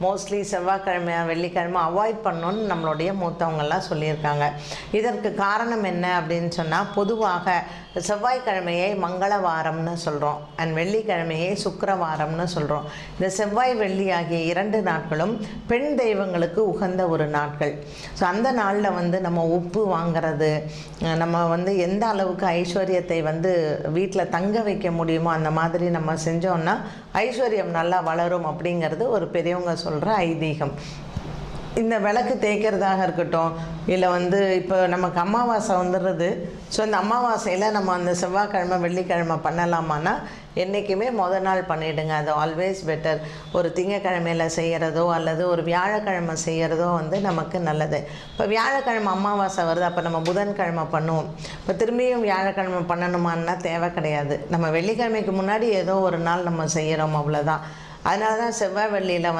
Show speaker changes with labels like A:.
A: Mostly செவ்வாய்க்கிழமை வெள்ளிக்கிழமை avoid பண்ணணுன்னு நம்மளுடைய மூத்தவங்கள்லாம் சொல்லியிருக்காங்க. இதற்கு காரணம் என்ன அப்படின்னு சொன்னால், பொதுவாக செவ்வாய்க்கிழமையை மங்களவாரம்னு சொல்கிறோம் அண்ட் வெள்ளிக்கிழமையை சுக்கிரவாரம்னு சொல்கிறோம். இந்த செவ்வாய் வெள்ளி ஆகிய 2 நாட்களும் பெண் தெய்வங்களுக்கு உகந்த ஒரு நாட்கள். ஸோ அந்த நாளில் நம்ம உப்பு வாங்கிறது, நம்ம எந்த அளவுக்கு ஐஸ்வர்யத்தை வீட்டில் தங்க வைக்க முடியுமோ அந்த மாதிரி நம்ம செஞ்சோன்னா ஐஸ்வர்யம் நல்லா வளரும் அப்படிங்கிறது ஒரு பெரியவங்க சொல்கிற ஐதீகம். இந்த விளக்கு தேய்க்கிறதாக இருக்கட்டும், இல்லை இப்போ நமக்கு அமாவாசை வந்துடுறது. ஸோ இந்த அமாவாசையில் நம்ம அந்த செவ்வாய்க்கிழமை வெள்ளிக்கிழமை பண்ணலாமான்னா என்றைக்குமே நாள் பண்ணிவிடுங்க. அது ஆல்வேஸ் பெட்டர். ஒரு திங்கக்கிழமையில் செய்கிறதோ அல்லது ஒரு வியாழக்கிழமை செய்கிறதோ நமக்கு நல்லது. இப்போ வியாழக்கிழமை அமாவாசை வருது, அப்போ நம்ம புதன்கிழமை பண்ணுவோம். இப்போ திரும்பியும் வியாழக்கிழமை பண்ணணுமான்னா தேவை கிடையாது. நம்ம வெள்ளிக்கிழமைக்கு முன்னாடி ஏதோ ஒரு நாள் நம்ம செய்கிறோம், அவ்வளோதான். அதனால தான் செவ்வாய் வெள்ளியில்